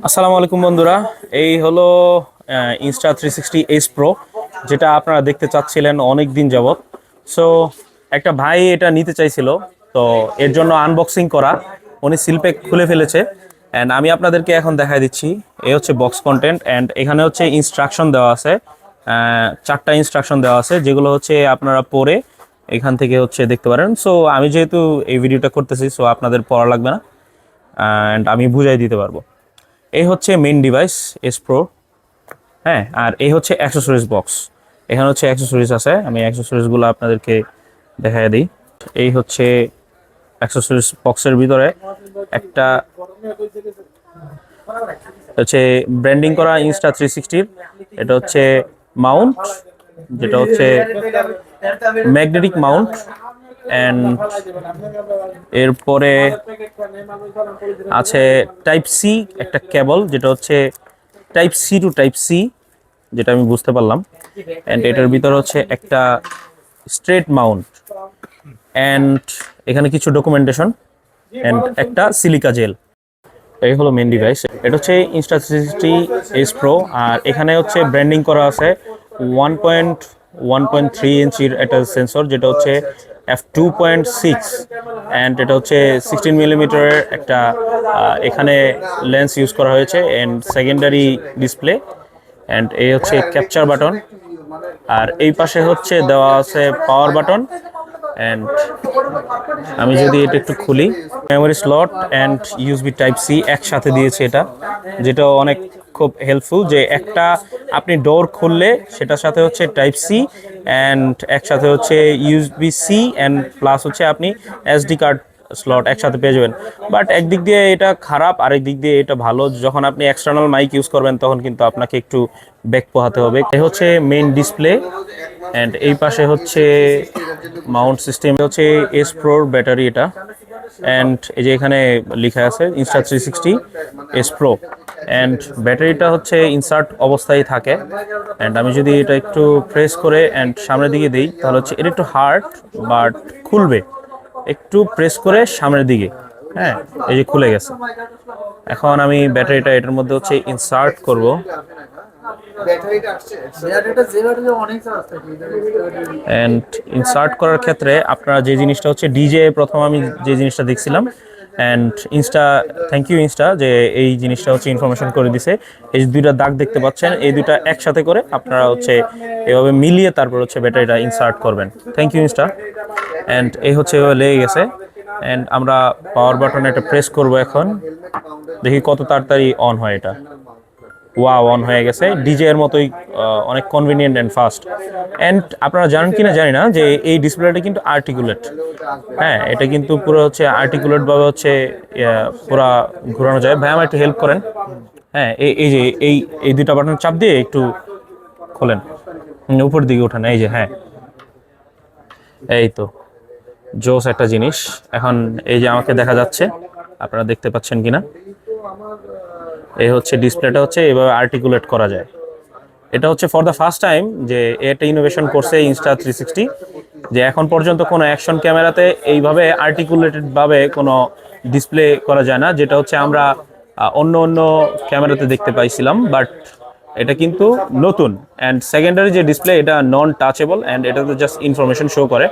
আসসালামু আলাইকুম বন্ধুরা। এই হলো Insta360 Ace Pro, যেটা আপনারা দেখতে চাচ্ছিলেন অনেক দিন যাবত। সো একটা ভাই এটা নিতে চাইছিল, তো এর জন্য আনবক্সিং করা, উনি সিলপ্যাক খুলে ফেলেছে অ্যান্ড আমি আপনাদেরকে এখন দেখাই দিচ্ছি। এই হচ্ছে বক্স কন্টেন্ট অ্যান্ড এখানে হচ্ছে ইনস্ট্রাকশন দেওয়া আছে। চারটা ইনস্ট্রাকশন দেওয়া আছে, যেগুলো হচ্ছে আপনারা পড়ে এখান থেকে হচ্ছে দেখতে পারেন। সো আমি যেহেতু এই ভিডিওটা করতেছি, সো আপনাদের পড়া লাগবে না অ্যান্ড আমি বুঝাই দিতে পারবো। এই হচ্ছে মেইন ডিভাইস এস প্রো। হ্যাঁ, আর এই হচ্ছে অ্যাক্সেসরিজ বক্স। এখানে হচ্ছে অ্যাক্সেসরিজ আছে, আমি অ্যাক্সেসরিজগুলো আপনাদেরকে দেখাই দিই। এই হচ্ছে অ্যাক্সেসরিজ বক্সের ভিতরে একটা হচ্ছে ব্র্যান্ডিং করা Insta360-র। এটা হচ্ছে মাউন্ট, যেটা হচ্ছে ম্যাগনেটিক মাউন্ট। অ্যান্ড এরপরে আছে টাইপ সি একটা কেবল, যেটা হচ্ছে type C to type C, যেটা আমি বুঝতে পারলাম। অ্যান্ড এটার ভিতরে হচ্ছে একটা স্ট্রেট মাউন্ট অ্যান্ড এখানে কিছু ডকুমেন্টেশন অ্যান্ড একটা সিলিকা জেল। এই হলো মেন ডিভাইস। এটা হচ্ছে Insta360 Ace Pro, আর এখানে হচ্ছে ব্র্যান্ডিং করা আছে 1.3 ইঞ্চির একটা সেন্সর, যেটা হচ্ছে f2.6, অ্যান্ড এটা হচ্ছে 16 মিলিমিটারের একটা এখানে লেন্স ইউজ করা হয়েছে অ্যান্ড সেকেন্ডারি ডিসপ্লে। অ্যান্ড এই হচ্ছে ক্যাপচার বাটন, আর এই পাশে হচ্ছে দেওয়া আছে পাওয়ার বাটন। অ্যান্ড আমি যদি এটা একটু খুলি, memory slot and USB type C একসাথে দিয়েছে এটা, যেটা অনেক খুব হেল্পফুল। যে একটা আপনি ডোর খুললে সেটার সাথে হচ্ছে টাইপ সি অ্যান্ড একসাথে হচ্ছে ইউএসবি সি অ্যান্ড প্লাস হচ্ছে আপনি এসডি কার্ড স্লট একসাথে পেয়ে যাবেন। বাট একদিক দিয়ে এটা খারাপ, আরেক দিক দিয়ে এটা ভালো। যখন আপনি এক্সটার্নাল মাইক ইউজ করবেন তখন কিন্তু আপনাকে একটু ব্যাক পোহাতে হবে। এ হচ্ছে মেইন ডিসপ্লে অ্যান্ড এই পাশে হচ্ছে মাউন্ট সিস্টেম। হচ্ছে এস প্রোর ব্যাটারি এটা, অ্যান্ড এই যে এখানে লেখা আছে Insta360 Ace Pro, অ্যান্ড ব্যাটারিটা হচ্ছে ইনসার্ট অবস্থায় থাকে। অ্যান্ড আমি যদি এটা একটু প্রেস করে অ্যান্ড সামনের দিকে দিই, তাহলে হচ্ছে এটা একটু হার্ড বাট খুলবে। একটু প্রেস করে সামনের দিকে, হ্যাঁ, এই যে খুলে গেছে। এখন আমি ব্যাটারিটা এটার মধ্যে হচ্ছে ইনসার্ট করব। অ্যান্ড ইনসার্ট করার ক্ষেত্রে আপনারা যে জিনিসটা হচ্ছে ডিজে, প্রথম আমি যে জিনিসটা দেখছিলাম, and Insta, thank you Insta, যে এই জিনিসটা হচ্ছে ইনফরমেশন করে দিছে। এই যে দুইটা দাগ দেখতে পাচ্ছেন, এই দুইটা একসাথে করে আপনারা হচ্ছে এভাবে মিলিয়ে তারপর হচ্ছে ব্যাটারিটা ইনসার্ট করবেন। Thank you Insta. অ্যান্ড এই হচ্ছে এভাবে লেগে গেছে। অ্যান্ড আমরা পাওয়ার বাটনে একটা প্রেস করব এখন, দেখি কত তাড়াতাড়ি অন হয় এটা। ওয়াও, অন হয়ে গেছে। ডিজে এর মতোই অনেক কনভিনিয়েন্ট অ্যান্ড ফাস্ট। অ্যান্ড আপনারা জানেন কিনা জানি না যে এই ডিসপ্লেটা কিন্তু আর্টিকুলেট। হ্যাঁ, এটা কিন্তু পুরো হচ্ছে আর্টিকুলেট ভাবে হচ্ছে পুরো ঘোরানো যায়। ভাই আমার একটু হেল্প করেন। হ্যাঁ, এই যে এই দুইটা বাটন চাপ দিয়ে একটু খোলেন, উপর দিকে ওঠান। এই যে, হ্যাঁ, এই তো জোস একটা জিনিস। এখন এই যে আমাকে দেখা যাচ্ছে, আপনারা দেখতে পাচ্ছেন কিনা। এই হচ্ছে ডিসপ্লেটা হচ্ছে এভাবে আর্টিকুলেট করা যায়। এটা হচ্ছে ফর দ্য ফার্স্ট টাইম যে এটা ইনোভেশন করছে Insta360, যে এখন পর্যন্ত কোনো অ্যাকশন ক্যামেরাতে এইভাবে আর্টিকুলেটেড ভাবে কোনো ডিসপ্লে করা যায় না, যেটা হচ্ছে আমরা অন্য অন্য ক্যামেরাতে দেখতে পাইছিলাম। বাট এটা কিন্তু নতুন। অ্যান্ড সেকেন্ডারি যে ডিসপ্লে, এটা নন টাচেবল অ্যান্ড এটাতে জাস্ট ইনফরমেশন শো করে।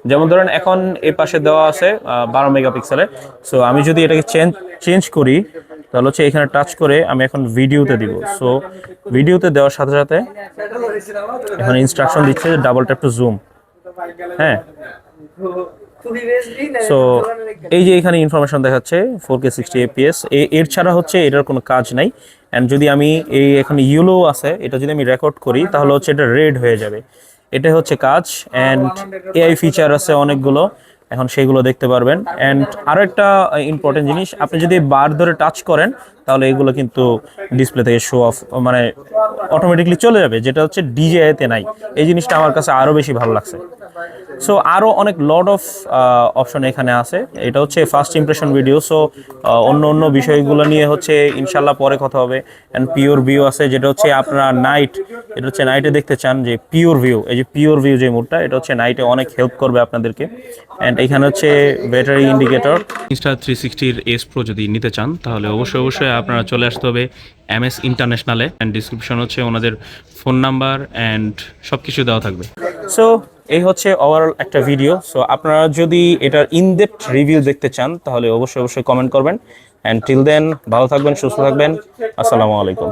যেমন ধরেন এখন এই পাশে দেওয়া আছে 12 মেগাপিক্সেলের। সো আমি যদি এটাকে চেঞ্জ করি, তাহলে হচ্ছে এখানে টাচ করে আমি এখন ভিডিওতে দিব। সো ভিডিওতে দেওয়ার সাথে সাথে এখন ইনস্ট্রাকশন দিচ্ছে ডাবল ট্যাপ টু জুম। হ্যাঁ, সো এই যে এখানে ইনফরমেশন দেখাচ্ছে 4K 60 fps। এর ছাড়া হচ্ছে এটার কোনো কাজ নাই। অ্যান্ড যদি আমি এই এখানে ইয়েলো আছে, এটা যদি আমি রেকর্ড করি, তাহলে হচ্ছে এটা রেড হয়ে যাবে। এটা হচ্ছে কাজ। অ্যান্ড এআই ফিচার আছে অনেকগুলো, এখন সেগুলো দেখতে পারবেন। অ্যান্ড আরও একটা ইম্পর্টেন্ট জিনিস, আপনি যদি বার ধরে টাচ করেন, তাহলে এগুলো কিন্তু ডিসপ্লে থেকে শো অফ, মানে অটোমেটিকলি চলে যাবে, যেটা হচ্ছে ডিজেতে নাই। এই জিনিসটা আমার কাছে আরও বেশি ভালো লাগছে। সো আরও অনেক লট অফ অপশন এখানে আছে। এটা হচ্ছে ফার্স্ট ইমপ্রেশন ভিডিও। সো অন্য অন্য বিষয়গুলো নিয়ে হচ্ছে ইনশাল্লাহ পরে কথা হবে। অ্যান্ড পিওর ভিউ আছে, যেটা হচ্ছে আপনারা নাইট, এটা হচ্ছে নাইটে দেখতে চান যে পিওর ভিউ, এই যে পিওর ভিউ যে মোডটা, এটা হচ্ছে নাইটে অনেক হেল্প করবে আপনাদেরকে। অ্যান্ড এখানে হচ্ছে ব্যাটারি ইন্ডিকেটর। Insta360-র Ace Pro যদি নিতে চান, তাহলে অবশ্যই আপনারা চলে আসতে হবে MS ইন্টারন্যাশনালে, অ্যান্ড ডিসক্রিপশন হচ্ছে ওনাদের ফোন নাম্বার অ্যান্ড সব কিছু দেওয়া থাকবে। সো এই হচ্ছে ওভারঅল একটা ভিডিও। সো আপনারা যদি এটার ইনডেপথ রিভিউ দেখতে চান তাহলে অবশ্যই কমেন্ট করবেন। অ্যান্ড টিল দেন ভালো থাকবেন, সুস্থ থাকবেন। আসসালামু আলাইকুম।